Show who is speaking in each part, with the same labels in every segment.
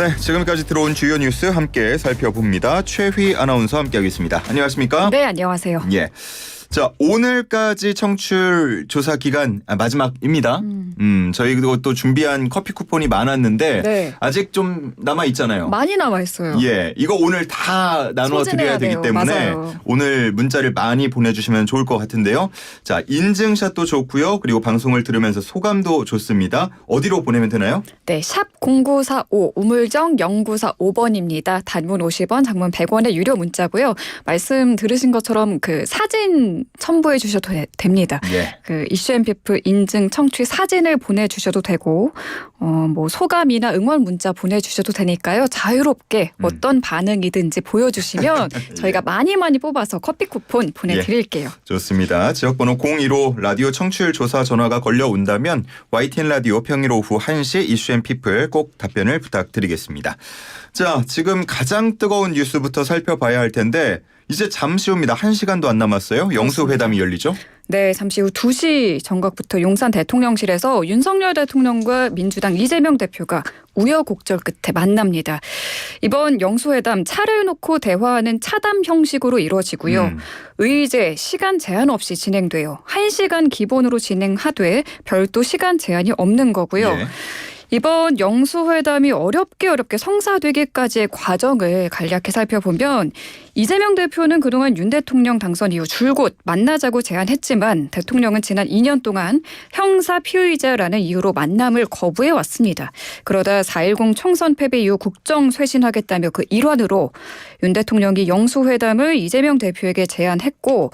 Speaker 1: 네, 지금까지 들어온 주요 뉴스 함께 살펴봅니다. 최휘 아나운서 함께하겠습니다. 안녕하십니까?
Speaker 2: 네, 안녕하세요.
Speaker 1: 예. 자, 오늘까지 청취율 조사 기간 마지막입니다. 저희도 또 준비한 커피 쿠폰이 많았는데
Speaker 2: 네.
Speaker 1: 아직 좀 남아 있잖아요.
Speaker 2: 많이 남아 있어요.
Speaker 1: 예, 이거 오늘 다 나눠 드려야 되기
Speaker 2: 돼요.
Speaker 1: 때문에
Speaker 2: 맞아요.
Speaker 1: 오늘 문자를 많이 보내주시면 좋을 것 같은데요. 자, 인증샷도 좋고요. 그리고 방송을 들으면서 소감도 좋습니다. 어디로 보내면 되나요?
Speaker 2: 네, 샵 0945 우물정 0945번입니다. 단문 50원, 장문 100원의 유료 문자고요. 말씀 들으신 것처럼 그 사진 첨부해 주셔도 됩니다.
Speaker 1: 예.
Speaker 2: 그 이슈앤피플 인증 청취 사진을 보내주셔도 되고 뭐 소감이나 응원 문자 보내주셔도 되니까요. 자유롭게 어떤 반응이든지 보여주시면 저희가 많이 뽑아서 커피 쿠폰 보내드릴게요.
Speaker 1: 좋습니다. 지역번호 015 라디오 청취율 조사 전화가 걸려온다면 YTN 라디오 평일 오후 1시 이슈앤피플 꼭 답변을 부탁드리겠습니다. 자, 지금 가장 뜨거운 뉴스부터 살펴봐야 할 텐데 이제 잠시 후입니다. 1시간도 안 남았어요. 영수회담이 열리죠?
Speaker 2: 네, 잠시 후 2시 정각부터 용산 대통령실에서 윤석열 대통령과 민주당 이재명 대표가 우여곡절 끝에 만납니다. 이번 영수회담 차를 놓고 대화하는 차담 형식으로 이루어지고요. 의제 시간 제한 없이 진행돼요. 1시간 기본으로 진행하되 별도 시간 제한이 없는 거고요.
Speaker 1: 예.
Speaker 2: 이번 영수회담이 어렵게 성사되기까지의 과정을 간략히 살펴보면 이재명 대표는 그동안 윤 대통령 당선 이후 줄곧 만나자고 제안했지만 대통령은 지난 2년 동안 형사 피의자라는 이유로 만남을 거부해 왔습니다. 그러다 4.10 총선 패배 이후 국정 쇄신하겠다며 그 일환으로 윤 대통령이 영수회담을 이재명 대표에게 제안했고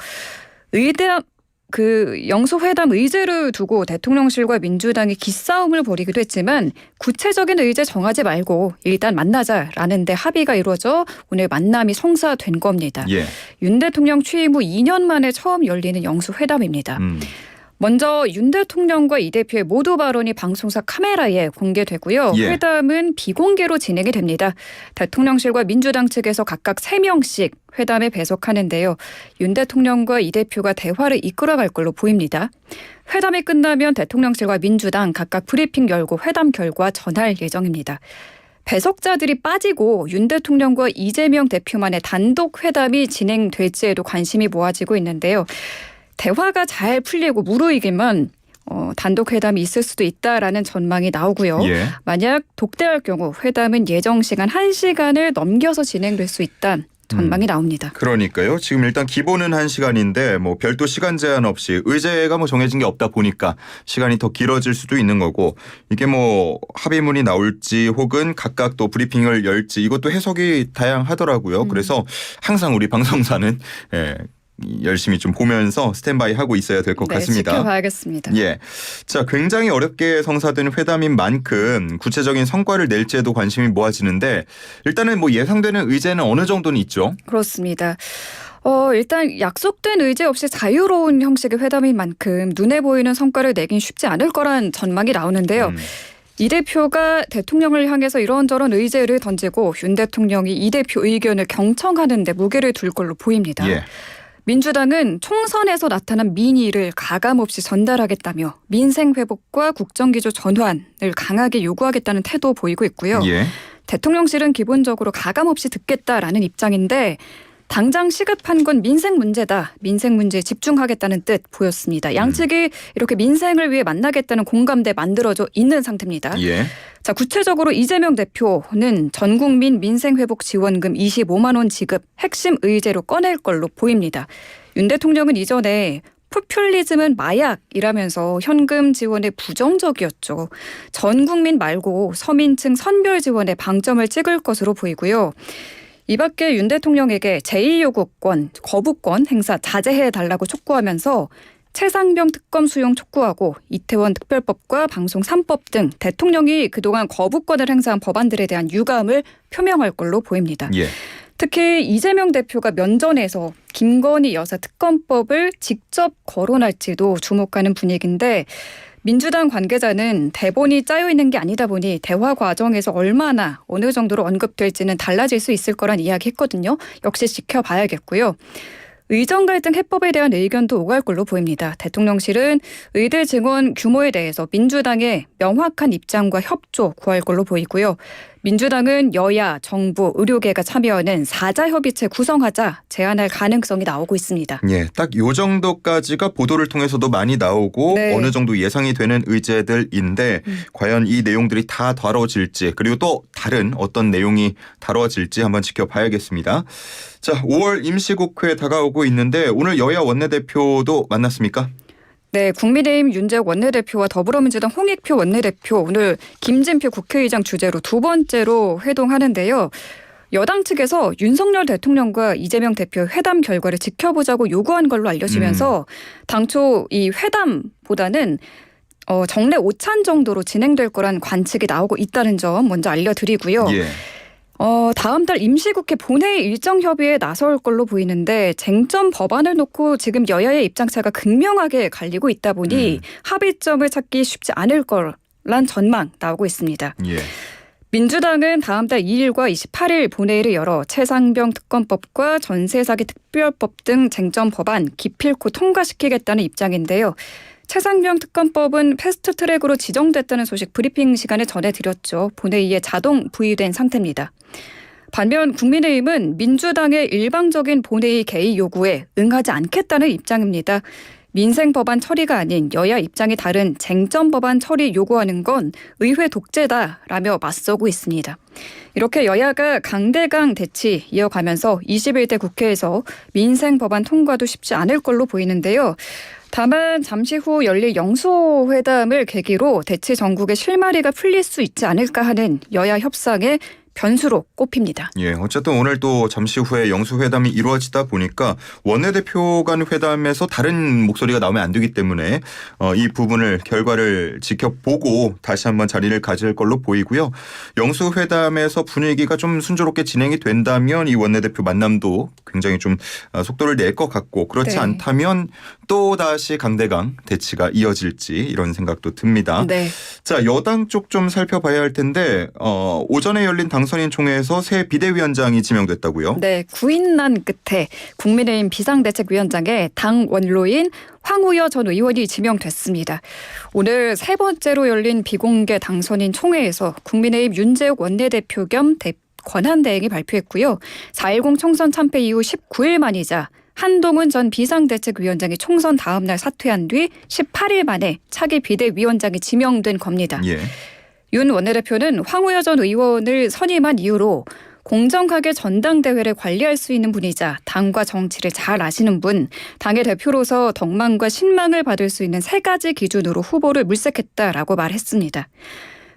Speaker 2: 그 영수회담 의제를 두고 대통령실과 민주당이 기싸움을 벌이기도 했지만 구체적인 의제 정하지 말고 일단 만나자라는 데 합의가 이루어져 오늘 만남이 성사된 겁니다.
Speaker 1: 예.
Speaker 2: 윤 대통령 취임 후 2년 만에 처음 열리는 영수회담입니다. 먼저 윤 대통령과 이 대표의 모두 발언이 방송사 카메라에 공개되고요.
Speaker 1: 예.
Speaker 2: 회담은 비공개로 진행이 됩니다. 대통령실과 민주당 측에서 각각 3명씩 회담에 배석하는데요. 윤 대통령과 이 대표가 대화를 이끌어갈 걸로 보입니다. 회담이 끝나면 대통령실과 민주당 각각 브리핑 열고 회담 결과 전할 예정입니다. 배석자들이 빠지고 윤 대통령과 이재명 대표만의 단독 회담이 진행될지에도 관심이 모아지고 있는데요. 대화가 잘 풀리고 무르익으면 단독 회담이 있을 수도 있다라는 전망이 나오고요.
Speaker 1: 예.
Speaker 2: 만약 독대할 경우 회담은 예정 시간 1시간을 넘겨서 진행될 수 있다는 전망이 나옵니다.
Speaker 1: 그러니까요. 지금 일단 기본은 1시간인데 뭐 별도 시간 제한 없이 의제가 뭐 정해진 게 없다 보니까 시간이 더 길어질 수도 있는 거고 이게 뭐 합의문이 나올지 혹은 각각 또 브리핑을 열지 이것도 해석이 다양하더라고요. 그래서 항상 우리 방송사는 열심히 좀 보면서 스탠바이 하고 있어야 될 것 같습니다.
Speaker 2: 지켜봐야겠습니다.
Speaker 1: 예. 자, 굉장히 어렵게 성사된 회담인 만큼 구체적인 성과를 낼지에도 관심이 모아지는데 일단은 뭐 예상되는 의제는 어느 정도는 있죠?
Speaker 2: 그렇습니다. 일단 약속된 의제 없이 자유로운 형식의 회담인 만큼 눈에 보이는 성과를 내긴 쉽지 않을 거란 전망이 나오는데요. 이 대표가 대통령을 향해서 이런저런 의제를 던지고 윤 대통령이 이 대표 의견을 경청하는 데 무게를 둘 걸로 보입니다.
Speaker 1: 예.
Speaker 2: 민주당은 총선에서 나타난 민의를 가감없이 전달하겠다며 민생 회복과 국정기조 전환을 강하게 요구하겠다는 태도 보이고 있고요.
Speaker 1: 예.
Speaker 2: 대통령실은 기본적으로 가감없이 듣겠다라는 입장인데 당장 시급한 건 민생 문제다. 민생 문제에 집중하겠다는 뜻 보였습니다. 양측이 이렇게 민생을 위해 만나겠다는 공감대 만들어져 있는 상태입니다.
Speaker 1: 예.
Speaker 2: 자, 구체적으로 이재명 대표는 전국민 민생회복 지원금 25만 원 지급 핵심 의제로 꺼낼 걸로 보입니다. 윤 대통령은 이전에 포퓰리즘은 마약이라면서 현금 지원에 부정적이었죠. 전 국민 말고 서민층 선별 지원에 방점을 찍을 것으로 보이고요. 이 밖에 윤 대통령에게 제2요구권, 거부권 행사 자제해달라고 촉구하면서 최상병 특검 수용 촉구하고 이태원 특별법과 방송 3법 등 대통령이 그동안 거부권을 행사한 법안들에 대한 유감을 표명할 걸로 보입니다.
Speaker 1: 예.
Speaker 2: 특히 이재명 대표가 면전에서 김건희 여사 특검법을 직접 거론할지도 주목하는 분위기인데 민주당 관계자는 대본이 짜여 있는 게 아니다 보니 대화 과정에서 얼마나 어느 정도로 언급될지는 달라질 수 있을 거란 이야기했거든요. 역시 지켜봐야겠고요. 의정 갈등 해법에 대한 의견도 오갈 걸로 보입니다. 대통령실은 의대 증원 규모에 대해서 민주당의 명확한 입장과 협조 구할 걸로 보이고요. 민주당은 여야, 정부, 의료계가 참여하는 사자협의체 구성하자 제안할 가능성이 나오고 있습니다.
Speaker 1: 예, 딱 요 정도까지가 보도를 통해서도 많이 나오고
Speaker 2: 네.
Speaker 1: 어느 정도 예상이 되는 의제들인데 과연 이 내용들이 다 다뤄질지 그리고 또 다른 어떤 내용이 다뤄질지 한번 지켜봐야겠습니다. 자, 5월 임시국회 다가오고 있는데 오늘 여야 원내대표도 만났습니까?
Speaker 2: 네, 국민의힘 윤재욱 원내대표와 더불어민주당 홍익표 원내대표 오늘 김진표 국회의장 주재로 두 번째로 회동하는데요. 여당 측에서 윤석열 대통령과 이재명 대표 회담 결과를 지켜보자고 요구한 걸로 알려지면서 당초 이 회담보다는 정례 오찬 정도로 진행될 거란 관측이 나오고 있다는 점 먼저 알려드리고요.
Speaker 1: 예.
Speaker 2: 다음 달 임시국회 본회의 일정 협의에 나설 걸로 보이는데 쟁점 법안을 놓고 지금 여야의 입장차가 극명하게 갈리고 있다 보니 합의점을 찾기 쉽지 않을 거란 전망 나오고 있습니다.
Speaker 1: 예.
Speaker 2: 민주당은 다음 달 2일과 28일 본회의를 열어 최상병 특검법과 전세사기 특별법 등 쟁점 법안 기필코 통과시키겠다는 입장인데요. 최상병 특검법은 패스트트랙으로 지정됐다는 소식 브리핑 시간에 전해드렸죠. 본회의에 자동 부의된 상태입니다. 반면 국민의힘은 민주당의 일방적인 본회의 개의 요구에 응하지 않겠다는 입장입니다. 민생 법안 처리가 아닌 여야 입장이 다른 쟁점 법안 처리 요구하는 건 의회 독재다라며 맞서고 있습니다. 이렇게 여야가 강대강 대치 이어가면서 21대 국회에서 민생 법안 통과도 쉽지 않을 걸로 보이는데요. 다만 잠시 후 열릴 영수회담을 계기로 대치 전국의 실마리가 풀릴 수 있지 않을까 하는 여야 협상의 변수로 꼽힙니다.
Speaker 1: 예, 어쨌든 오늘 또 잠시 후에 영수회담이 이루어지다 보니까 원내대표 간 회담에서 다른 목소리가 나오면 안 되기 때문에 이 부분을 결과를 지켜보고 다시 한번 자리를 가질 걸로 보이고요. 영수회담에서 분위기가 좀 순조롭게 진행이 된다면 이 원내대표 만남도 굉장히 좀 속도를 낼 것 같고 그렇지
Speaker 2: 네.
Speaker 1: 않다면 또 다시 강대강 대치가 이어질지 이런 생각도 듭니다.
Speaker 2: 네.
Speaker 1: 자, 여당 쪽 좀 살펴봐야 할 텐데 오전에 열린 당선인 총회에서 새 비대위원장이 지명됐다고요?
Speaker 2: 네, 구인난 끝에 국민의힘 비상대책위원장에 당 원로인 황우여 전 의원이 지명됐습니다. 오늘 세 번째로 열린 비공개 당선인 총회에서 국민의힘 윤재욱 원내대표 겸 권한대행이 발표했고요. 4.10 총선 참패 이후 19일 만이자 한동훈 전 비상대책위원장이 총선 다음 날 사퇴한 뒤 18일 만에 차기 비대위원장이 지명된 겁니다.
Speaker 1: 예.
Speaker 2: 윤 원내대표는 황우여 전 의원을 선임한 이유로 공정하게 전당대회를 관리할 수 있는 분이자 당과 정치를 잘 아시는 분, 당의 대표로서 덕망과 신망을 받을 수 있는 세 가지 기준으로 후보를 물색했다라고 말했습니다.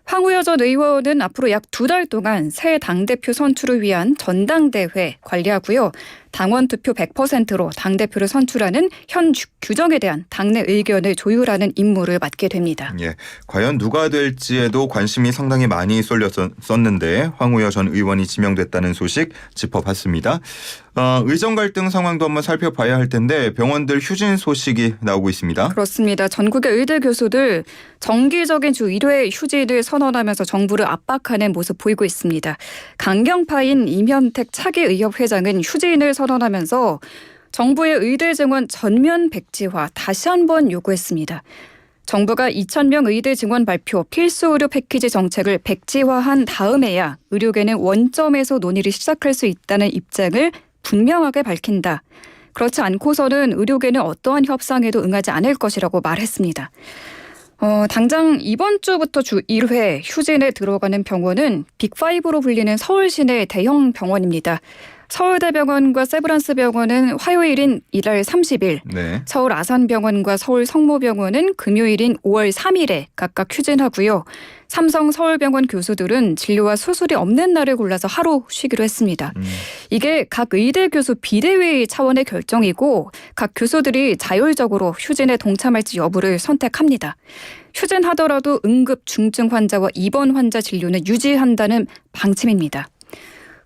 Speaker 2: 황우여 전 의원은 앞으로 약 2달 동안 새 당대표 선출을 위한 전당대회 관리하고요. 당원 투표 100%로 당대표를 선출하는 현 규정에 대한 당내 의견을 조율하는 임무를 맡게 됩니다.
Speaker 1: 예, 과연 누가 될지에도 관심이 상당히 많이 쏠렸었는데 황우여 전 의원이 지명됐다는 소식 짚어봤습니다. 의정 갈등 상황도 한번 살펴봐야 할 텐데 병원들 휴진 소식이 나오고 있습니다.
Speaker 2: 그렇습니다. 전국의 의대 교수들 정기적인 주 1회 휴진을 선언하면서 정부를 압박하는 모습 보이고 있습니다. 강경파인 임현택 차기 의협 회장은 휴진을 선언하면서 정부의 의대 증원 전면 백지화 다시 한번 요구했습니다. 정부가 2,000명 의대 증원 발표 필수 의료 패키지 정책을 백지화한 다음에야 의료계는 원점에서 논의를 시작할 수 있다는 입장을 분명하게 밝힌다. 그렇지 않고서는 의료계는 어떠한 협상에도 응하지 않을 것이라고 말했습니다. 당장 이번 주부터 주 1회 휴진에 들어가는 병원은 빅5로 불리는 서울 시내 대형 병원입니다. 서울대병원과 세브란스병원은 화요일인 1월 30일,
Speaker 1: 네.
Speaker 2: 서울 아산병원과 서울 성모병원은 금요일인 5월 3일에 각각 휴진하고요. 삼성 서울병원 교수들은 진료와 수술이 없는 날을 골라서 하루 쉬기로 했습니다. 이게 각 의대 교수 비대위 차원의 결정이고 각 교수들이 자율적으로 휴진에 동참할지 여부를 선택합니다. 휴진하더라도 응급 중증 환자와 입원 환자 진료는 유지한다는 방침입니다.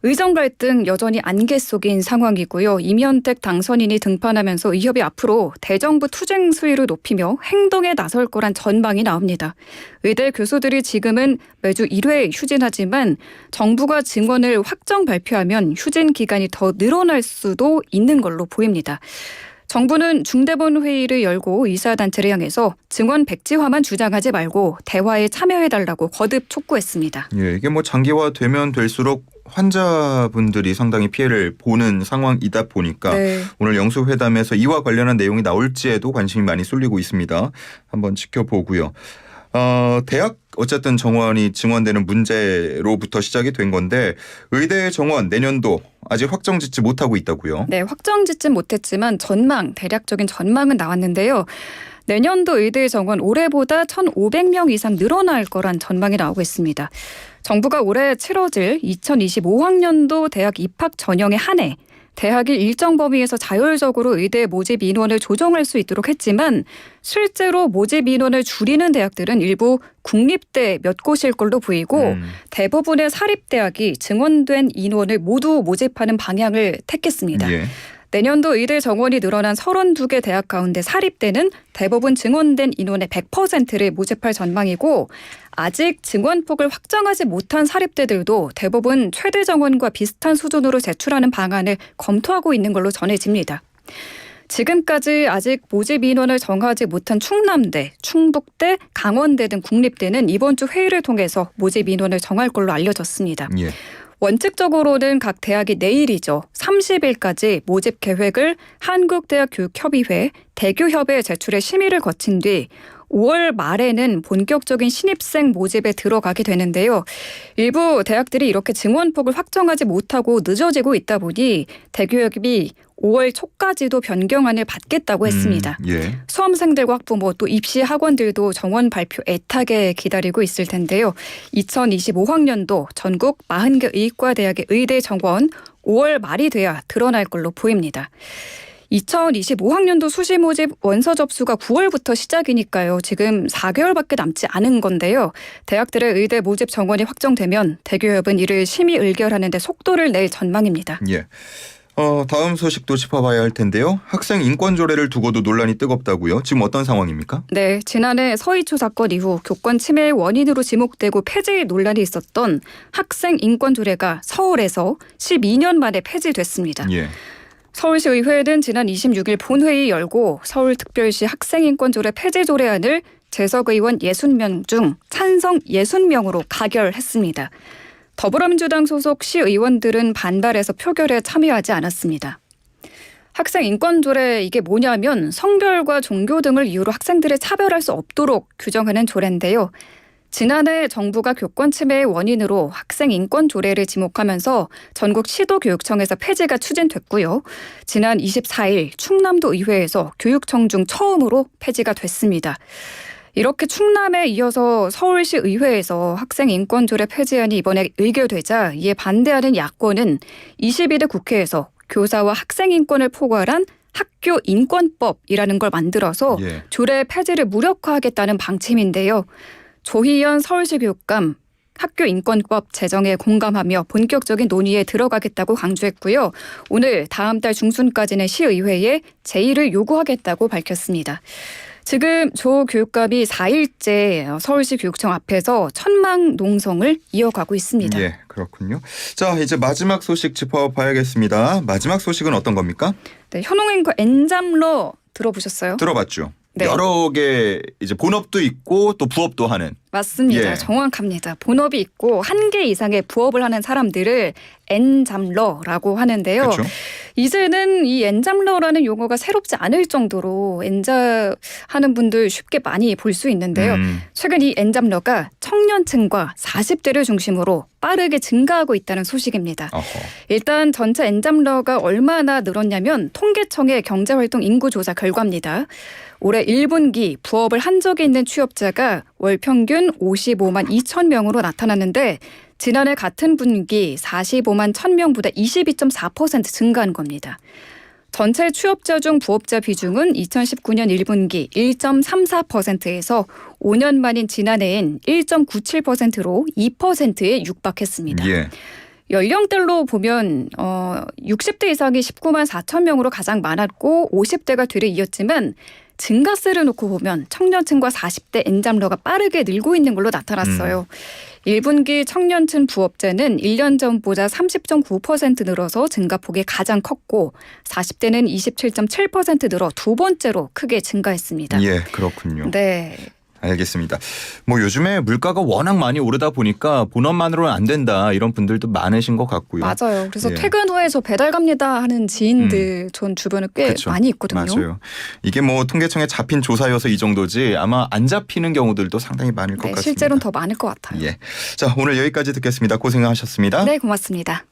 Speaker 2: 의정 갈등 여전히 안개 속인 상황이고요. 임현택 당선인이 등판하면서 의협이 앞으로 대정부 투쟁 수위를 높이며 행동에 나설 거란 전망이 나옵니다. 의대 교수들이 지금은 매주 1회 휴진하지만 정부가 증원을 확정 발표하면 휴진 기간이 더 늘어날 수도 있는 걸로 보입니다. 정부는 중대본 회의를 열고 의사단체를 향해서 증원 백지화만 주장하지 말고 대화에 참여해달라고 거듭 촉구했습니다.
Speaker 1: 예, 이게 뭐 장기화되면 될수록 환자분들이 상당히 피해를 보는 상황이다 보니까
Speaker 2: 네.
Speaker 1: 오늘 영수회담에서 이와 관련한 내용이 나올지에도 관심이 많이 쏠리고 있습니다. 한번 지켜보고요. 대학 어쨌든 정원이 증원되는 문제로부터 시작이 된 건데 의대 정원 내년도 아직 확정짓지 못하고 있다고요.
Speaker 2: 네, 확정짓진 못했지만 대략적인 전망은 나왔는데요. 내년도 의대 정원 올해보다 1,500명 이상 늘어날 거란 전망이 나오고 있습니다. 정부가 올해 치러질 2025학년도 대학 입학 전형에 한해 대학이 일정 범위에서 자율적으로 의대 모집 인원을 조정할 수 있도록 했지만 실제로 모집 인원을 줄이는 대학들은 일부 국립대 몇 곳일 걸로 보이고 대부분의 사립대학이 증원된 인원을 모두 모집하는 방향을 택했습니다.
Speaker 1: 예.
Speaker 2: 내년도 의대 정원이 늘어난 32개 대학 가운데 사립대는 대부분 증원된 인원의 100%를 모집할 전망이고 아직 증원폭을 확정하지 못한 사립대들도 대부분 최대 정원과 비슷한 수준으로 제출하는 방안을 검토하고 있는 걸로 전해집니다. 지금까지 아직 모집 인원을 정하지 못한 충남대, 충북대, 강원대 등 국립대는 이번 주 회의를 통해서 모집 인원을 정할 걸로 알려졌습니다.
Speaker 1: 예.
Speaker 2: 원칙적으로는 각 대학이 내일이죠. 30일까지 모집 계획을 한국대학교육협의회, 대교협에 제출해 심의를 거친 뒤 5월 말에는 본격적인 신입생 모집에 들어가게 되는데요. 일부 대학들이 이렇게 증원폭을 확정하지 못하고 늦어지고 있다 보니 대교협이 5월 초까지도 변경안을 받겠다고 했습니다.
Speaker 1: 예.
Speaker 2: 수험생들과 학부모 또 입시 학원들도 정원 발표 애타게 기다리고 있을 텐데요. 2025학년도 전국 40개 의과대학의 의대 정원 5월 말이 돼야 드러날 걸로 보입니다. 2025학년도 수시 모집 원서 접수가 9월부터 시작이니까요. 지금 4개월밖에 남지 않은 건데요. 대학들의 의대 모집 정원이 확정되면 대교협은 이를 심의 의결하는 데 속도를 낼 전망입니다.
Speaker 1: 예. 다음 소식도 짚어봐야 할 텐데요. 학생 인권 조례를 두고도 논란이 뜨겁다고요. 지금 어떤 상황입니까?
Speaker 2: 네, 지난해 서희초 사건 이후 교권 침해의 원인으로 지목되고 폐지 논란이 있었던 학생 인권 조례가 서울에서 12년 만에 폐지됐습니다.
Speaker 1: 예.
Speaker 2: 서울시 의회는 지난 26일 본회의 열고 서울특별시 학생인권조례 폐지 조례안을 재석 의원 60명 중 찬성 60명으로 가결했습니다. 더불어민주당 소속 시의원들은 반발해서 표결에 참여하지 않았습니다. 학생인권조례 이게 뭐냐면 성별과 종교 등을 이유로 학생들을 차별할 수 없도록 규정하는 조례인데요. 지난해 정부가 교권 침해의 원인으로 학생 인권 조례를 지목하면서 전국 시도교육청에서 폐지가 추진됐고요. 지난 24일 충남도 의회에서 교육청 중 처음으로 폐지가 됐습니다. 이렇게 충남에 이어서 서울시 의회에서 학생 인권 조례 폐지안이 이번에 의결되자 이에 반대하는 야권은 22대 국회에서 교사와 학생 인권을 포괄한 학교 인권법이라는 걸 만들어서
Speaker 1: 예.
Speaker 2: 조례 폐지를 무력화하겠다는 방침인데요. 조희연 서울시 교육감 학교인권법 제정에 공감하며 본격적인 논의에 들어가겠다고 강조했고요. 오늘 다음 달 중순까지는 시의회에 제의를 요구하겠다고 밝혔습니다. 지금 조 교육감이 4일째 서울시 교육청 앞에서 천막 농성을 이어가고 있습니다.
Speaker 1: 예, 그렇군요. 자, 이제 마지막 소식 짚어봐야겠습니다. 마지막 소식은 어떤 겁니까?
Speaker 2: 네, 현홍앵커 엔잡러 들어보셨어요?
Speaker 1: 들어봤죠.
Speaker 2: 네.
Speaker 1: 여러 개 이제 본업도 있고 또 부업도 하는.
Speaker 2: 맞습니다.
Speaker 1: 예.
Speaker 2: 정확합니다. 본업이 있고 1개 이상의 부업을 하는 사람들을 엔잡러라고 하는데요.
Speaker 1: 그렇죠.
Speaker 2: 이제는 이 엔잡러라는 용어가 새롭지 않을 정도로 엔잡하는 분들 쉽게 많이 볼 수 있는데요. 최근 이 엔잡러가 청년층과 40대를 중심으로 빠르게 증가하고 있다는 소식입니다.
Speaker 1: 어허.
Speaker 2: 일단 전체 엔잡러가 얼마나 늘었냐면 통계청의 경제활동 인구조사 결과입니다. 올해 1분기 부업을 한 적이 있는 취업자가 월 평균 55만 2천 명으로 나타났는데 지난해 같은 분기 45만 1,000명보다 22.4% 증가한 겁니다. 전체 취업자 중 부업자 비중은 2019년 1분기 1.34%에서 5년 만인 지난해엔 1.97%로 2%에 육박했습니다.
Speaker 1: 예.
Speaker 2: 연령대로 보면 60대 이상이 19만 4천 명으로 가장 많았고 50대가 뒤를 이었지만 증가세를 놓고 보면 청년층과 40대 엔잡러가 빠르게 늘고 있는 걸로 나타났어요. 1분기 청년층 부업자는 1년 전보다 30.9% 늘어서 증가폭이 가장 컸고 40대는 27.7% 늘어 두 번째로 크게 증가했습니다.
Speaker 1: 예, 그렇군요.
Speaker 2: 네.
Speaker 1: 알겠습니다. 뭐 요즘에 물가가 워낙 많이 오르다 보니까 본업만으로는 안 된다 이런 분들도 많으신 것 같고요.
Speaker 2: 맞아요. 그래서
Speaker 1: 예.
Speaker 2: 퇴근 후에 저 배달 갑니다 하는 지인들 전 주변에 꽤
Speaker 1: 그쵸.
Speaker 2: 많이 있거든요.
Speaker 1: 맞아요. 이게 뭐 통계청에 잡힌 조사여서 이 정도지 아마 안 잡히는 경우들도 상당히 많을 것 같습니다.
Speaker 2: 실제로는 더 많을 것 같아요.
Speaker 1: 예. 자, 오늘 여기까지 듣겠습니다. 고생하셨습니다.
Speaker 2: 네, 고맙습니다.